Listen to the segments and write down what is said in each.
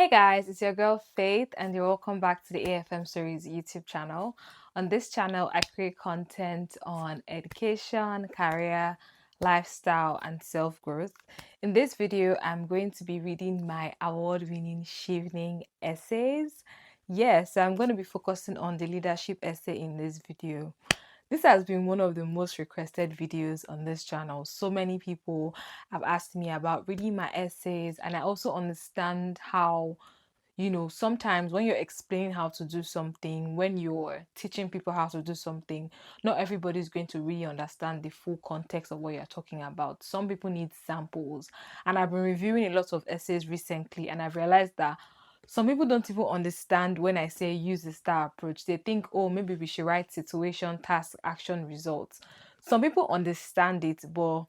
Hey guys, it's your girl Faith, and you're welcome back to the AFM Series YouTube channel. On this channel, I create content on education, career, lifestyle, and self growth. In this video, I'm going to be reading my award winning Chevening essays. Yes, I'm going to be focusing on the leadership essay in this video. This has been one of the most requested videos on this channel. So many people have asked me about reading my essays, and I also understand how, sometimes when you're explaining how to do something, when you're teaching people how to do something, not everybody is going to really understand the full context of what you're talking about. Some people need samples, and I've been reviewing a lot of essays recently, and I've realized that some people don't even understand when I say use the STAR approach. They think, oh, maybe we should write situation, task, action, results. Some people understand it, but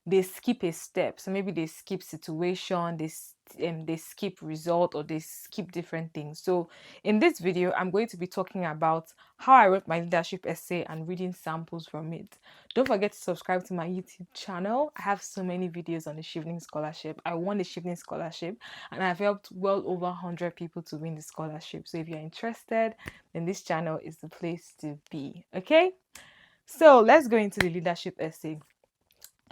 they skip a step. So maybe they skip situation, they skip result, or they skip different things. So in this video, I'm going to be talking about how I wrote my leadership essay and reading samples from it. Don't forget to subscribe to my YouTube channel. I have so many videos on the Chevening Scholarship. I won the Chevening Scholarship, and I've helped well over 100 people to win the scholarship. So if you're interested, then this channel is the place to be. Okay, so let's go into the leadership essay.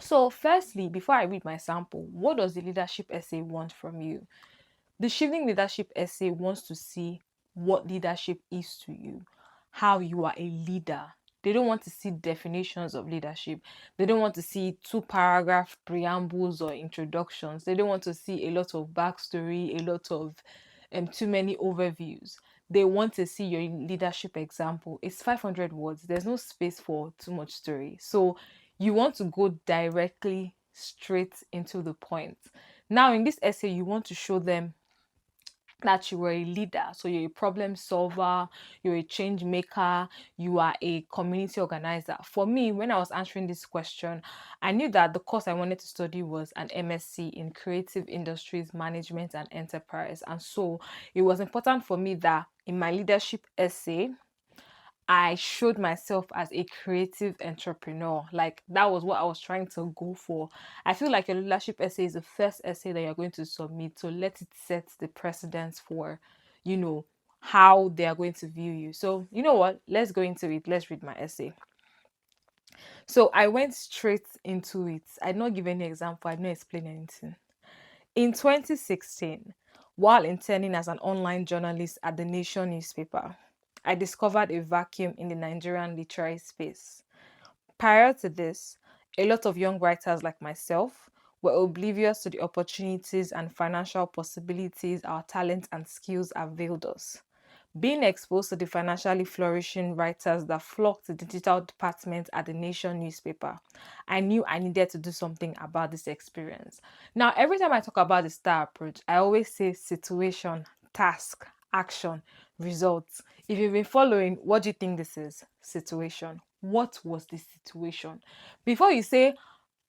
So firstly, before I read my sample, what does the leadership essay want from you? The Chevening leadership essay wants to see what leadership is to you, how you are a leader. They don't want to see definitions of leadership. They don't want to see two-paragraph preambles or introductions. They don't want to see a lot of backstory, a lot of too many overviews. They want to see your leadership example. It's 500 words. There's no space for too much story. So you want to go directly straight into the point. Now, in this essay, you want to show them that you are a leader. So you're a problem solver, you're a change maker, you are a community organizer. For me, when I was answering this question, I knew that the course I wanted to study was an MSc in Creative Industries Management and Enterprise. And so it was important for me that in my leadership essay, I showed myself as a creative entrepreneur. Like that was what I was trying to go for. I feel like your leadership essay is the first essay that you're going to submit. So let it set the precedence for, how they are going to view you. So you know what? Let's go into it. Let's read my essay. So I went straight into it. I did not give any example. I did not explain anything. In 2016, while interning as an online journalist at the Nation newspaper, I discovered a vacuum in the Nigerian literary space. Prior to this, a lot of young writers like myself were oblivious to the opportunities and financial possibilities our talent and skills availed us. Being exposed to the financially flourishing writers that flocked to the digital department at the Nation newspaper, I knew I needed to do something about this experience. Now, every time I talk about the STAR approach, I always say situation, task, action, results. If you've been following, what do you think this is? Situation. What was the situation? Before you say,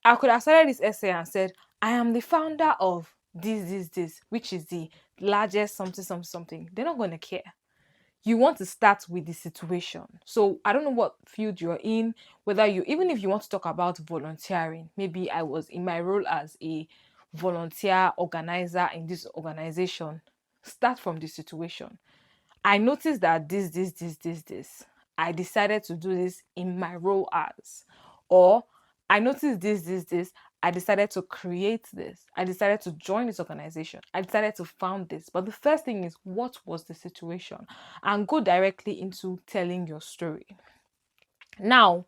I could have started this essay and said, I am the founder of this, which is the largest something. They're not going to care. You want to start with the situation. So I don't know what field you're in, whether even if you want to talk about volunteering, maybe I was in my role as a volunteer organizer in this organization. Start from the situation. I noticed that this. I decided to do this in my role as, or I noticed this. I decided to create this. I decided to join this organization. I decided to found this. But the first thing is, what was the situation? And go directly into telling your story. Now,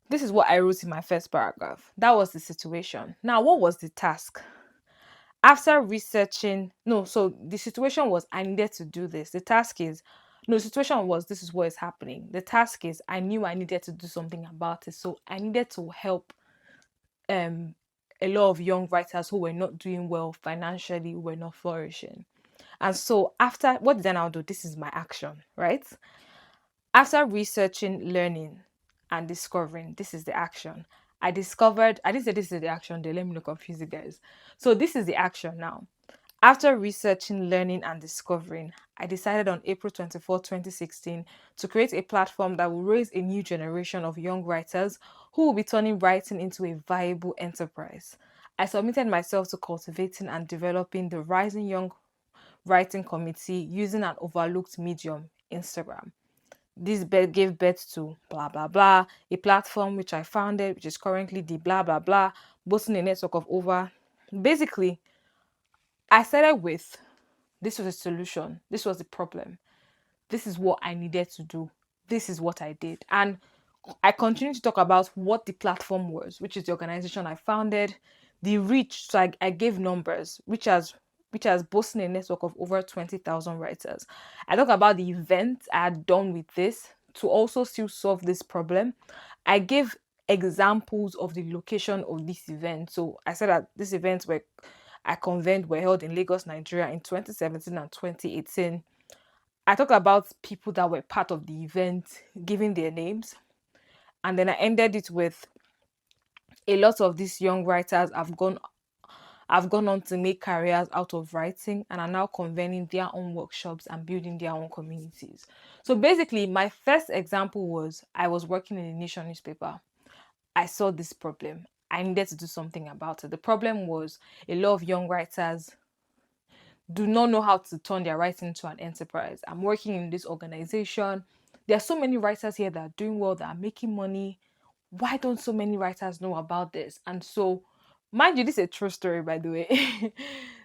this is what I wrote in my first paragraph. That was the situation. Now, what was the task? After researching, no, so the situation was I needed to do this. The task is, no, the situation was this is what is happening. The task is I knew I needed to do something about it. So I needed to help a lot of young writers who were not doing well financially, who were not flourishing. And so after, what did I now do? This is my action, right? After researching, learning, and discovering, this is the action. I didn't say this is the action there, let me not confuse you guys. So this is the action now. After researching, learning, and discovering, I decided on April 24, 2016 to create a platform that will raise a new generation of young writers who will be turning writing into a viable enterprise. I submitted myself to cultivating and developing the rising young writing committee using an overlooked medium, Instagram. This gave birth to blah blah blah, a platform which I founded, which is currently the blah blah blah, boasting a network of over. Basically, I started with this was a solution, this was the problem, this is what I needed to do, this is what I did. And I continue to talk about what the platform was, which is the organization I founded, the reach. So I gave numbers, which has boasting a network of over 20,000 writers. I talk about the events I had done with this to also still solve this problem. I gave examples of the location of this event. So I said that these events were I convened were held in Lagos, Nigeria in 2017 and 2018. I talked about people that were part of the event, giving their names. And then I ended it with a lot of these young writers have gone on to make careers out of writing and are now convening their own workshops and building their own communities. So basically, my first example was I was working in a nation newspaper. I saw this problem. I needed to do something about it. The problem was a lot of young writers do not know how to turn their writing into an enterprise. I'm working in this organization. There are so many writers here that are doing well, that are making money. Why don't so many writers know about this? And so, mind you, this is a true story, by the way.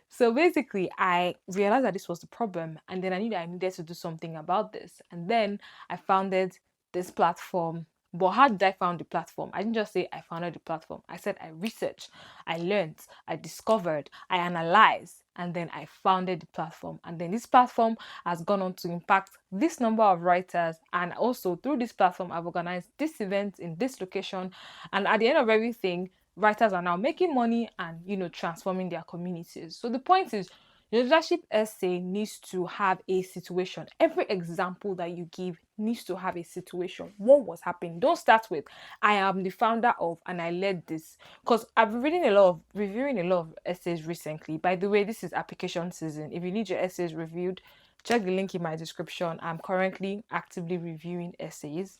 So basically, I realized that this was the problem, and then I needed to do something about this. And then I founded this platform. But how did I found the platform? I didn't just say I founded the platform. I said I researched, I learned, I discovered, I analyzed, and then I founded the platform. And then this platform has gone on to impact this number of writers. And also through this platform, I've organized this event in this location. And at the end of everything, writers are now making money and transforming their communities. So the point is, your leadership essay needs to have a situation. Every example that you give needs to have a situation. What was happening? Don't start with I am the founder of and I led this. Because I've been reviewing a lot of essays recently. By the way, this is application season. If you need your essays reviewed, check the link in my description. I'm currently actively reviewing essays.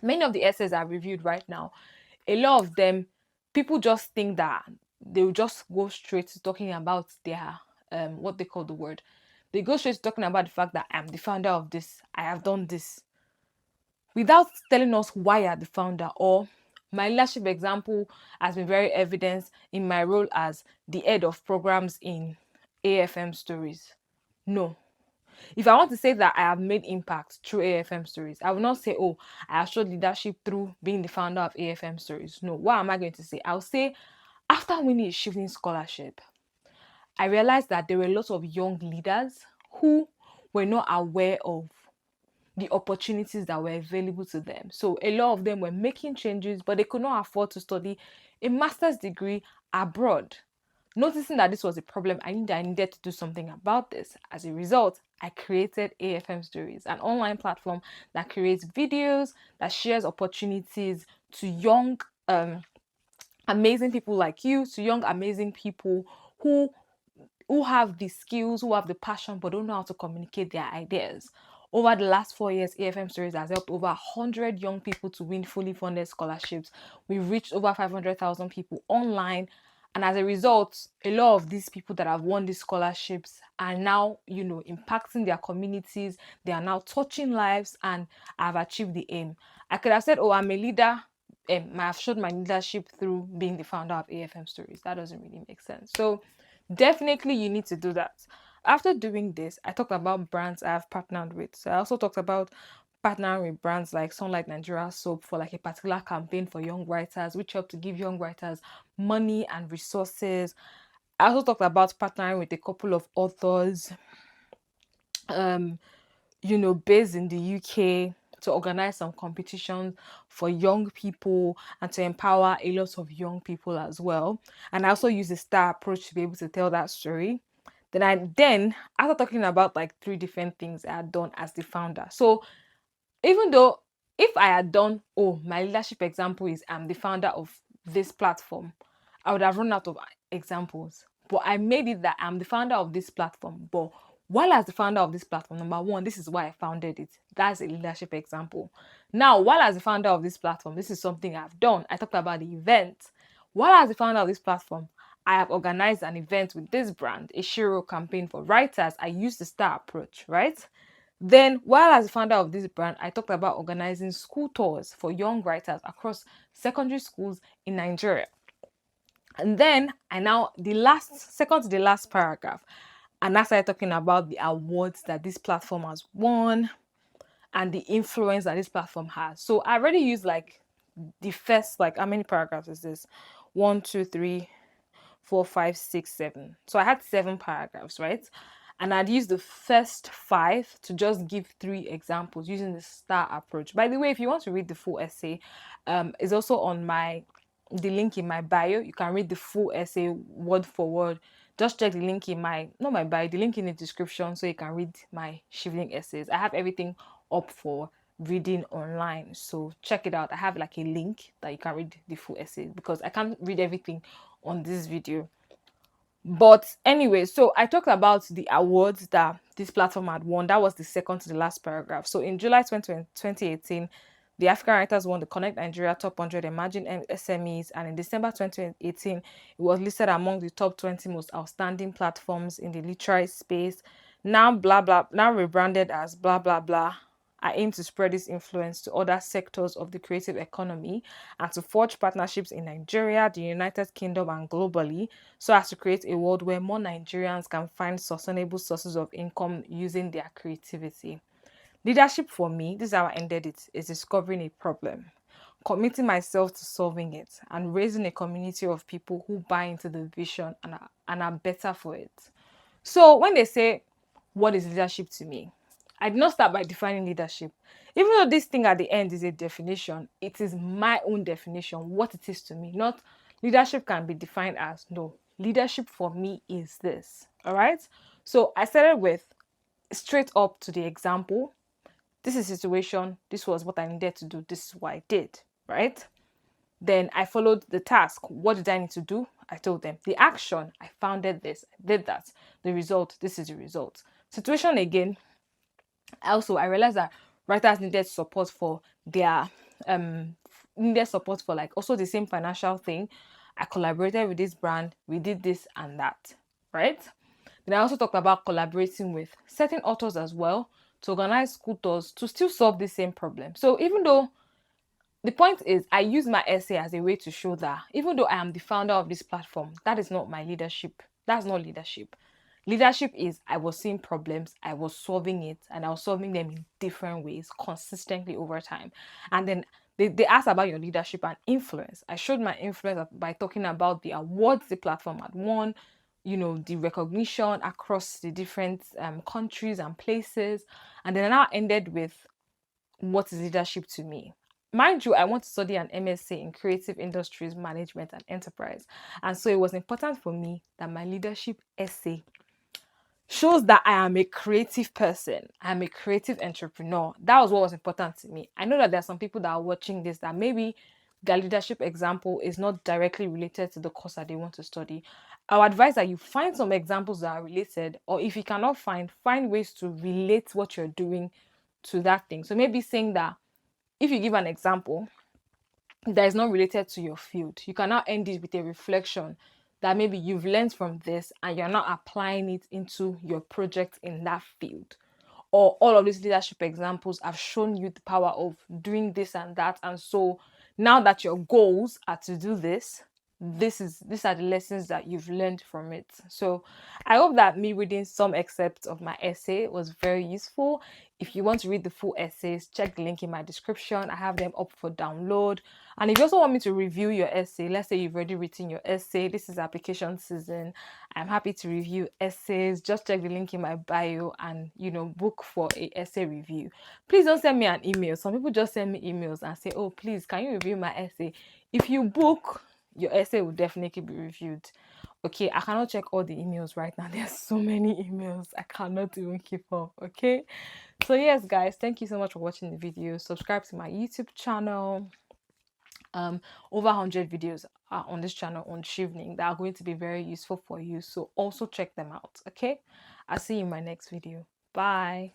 Many of the essays I've reviewed right now, a lot of them, people just think that they will just go straight to talking about their what they call the word. They go straight to talking about the fact that I'm the founder of this, I have done this, without telling us why you're the founder. Or my leadership example has been very evident in my role as the head of programs in AFM Stories. No. If I want to say that I have made impact through AFM Stories, I will not say, oh, I have showed leadership through being the founder of AFM Stories. No. What am I going to say? I'll say, after winning a Chevening scholarship, I realized that there were lots of young leaders who were not aware of the opportunities that were available to them. So a lot of them were making changes, but they could not afford to study a master's degree abroad. Noticing that this was a problem, I needed to do something about this. As a result, I created AFM Stories, an online platform that creates videos, that shares opportunities to young, amazing people like you, to young, amazing people who have the skills, who have the passion, but don't know how to communicate their ideas. Over the last 4 years, AFM Stories has helped over 100 young people to win fully funded scholarships. We've reached over 500,000 people online. And as a result, a lot of these people that have won these scholarships are now, impacting their communities. They are now touching lives and have achieved the aim. I could have said, oh, I'm a leader. I've showed my leadership through being the founder of AFM Stories. That doesn't really make sense. So definitely you need to do that. After doing this, I talked about brands I have partnered with. So I also talked about partnering with brands like Sunlight Nigeria Soap for like a particular campaign for young writers, which help to give young writers money and resources. I also talked about partnering with a couple of authors, based in the UK, to organize some competitions for young people and to empower a lot of young people as well. And I also use a star approach to be able to tell that story. Then after talking about like 3 different things I had done as the founder. So even though if I had done, oh, my leadership example is I'm the founder of this platform, I would have run out of examples. But I made it that I'm the founder of this platform. But while as the founder of this platform, number one, this is why I founded it. That's a leadership example. Now, while as the founder of this platform, this is something I've done. I talked about the event. While as the founder of this platform, I have organized an event with this brand, a Shiro campaign for writers. I used the star approach, right? Then, while as the founder of this brand, I talked about organizing school tours for young writers across secondary schools in Nigeria. And then second to the last paragraph, and I started talking about the awards that this platform has won and the influence that this platform has. So I already used like the first, like, how many paragraphs is this? One, two, three, 4, 5, 6, 7. So I had 7 paragraphs, right? And I'd use the first 5 to just give 3 examples using the star approach. By the way, if you want to read the full essay, it's also on the link in my bio. You can read the full essay word for word. Just check the link in not my bio, the link in the description, so you can read my Chevening essays. I have everything up for reading online, so check it out. I have like a link that you can read the full essay because I can't read everything on this video. But anyway, so I talked about the awards that this platform had won. That was the second to the last paragraph. So in July 2018, the African writers won the Connect Nigeria Top 100 Emerging SMEs, and in December 2018, it was listed among the top 20 most outstanding platforms in the literary space. Now, now rebranded as blah blah blah. I aim to spread this influence to other sectors of the creative economy and to forge partnerships in Nigeria, the United Kingdom, and globally, so as to create a world where more Nigerians can find sustainable sources of income using their creativity. Leadership for me, this is how I ended it, is discovering a problem, committing myself to solving it, and raising a community of people who buy into the vision and are better for it. So when they say, what is leadership to me? I did not start by defining leadership. Even though this thing at the end is a definition, it is my own definition, what it is to me. Not leadership can be defined as, no, leadership for me is this. All right. So I started with straight up to the example. This is a situation. This was what I needed to do. This is what I did. Right. Then I followed the task. What did I need to do? I told them. The action, I founded this, I did that. The result, this is the result. Situation again. I realized that writers needed support for their needed support for like also the same financial thing. I collaborated with this brand, we did this and that, right? Then I also talked about collaborating with certain authors as well to organize school tours to still solve the same problem. So even though the point is, I use my essay as a way to show that even though I am the founder of this platform, that is not my leadership. That's not leadership. Leadership is I was seeing problems, I was solving it, and I was solving them in different ways consistently over time. And then they asked about your leadership and influence. I showed my influence by talking about the awards the platform had won, the recognition across the different countries and places. And then I now ended with what is leadership to me. Mind you, I want to study an MSc in Creative Industries Management and Enterprise. And so it was important for me that my leadership essay shows that I am a creative person. I'm a creative entrepreneur. That was what was important to me. I know that there are some people that are watching this that maybe their leadership example is not directly related to the course that they want to study. I would advise that you find some examples that are related, or if you cannot find ways to relate what you're doing to that thing. So maybe saying that if you give an example that is not related to your field, you can now end it with a reflection that maybe you've learned from this and you're not applying it into your project in that field. Or all of these leadership examples have shown you the power of doing this and that. And so now that your goals are to do this, these are the lessons that you've learned from it. So I hope that me reading some excerpts of my essay was very useful. If you want to read the full essays, check the link in my description. I have them up for download. And if you also want me to review your essay, let's say you've already written your essay, this is application season, I'm happy to review essays. Just check the link in my bio and book for a essay review. Please don't send me an email. Some people just send me emails and say, oh, please, can you review my essay? If you book, your essay will definitely be reviewed. Okay, I cannot check all the emails right now. There's so many emails. I cannot even keep up. Okay. So yes, guys, thank you so much for watching the video. Subscribe to my YouTube channel. Over 100 videos are on this channel on Chevening that are going to be very useful for you. So also check them out. Okay. I'll see you in my next video. Bye.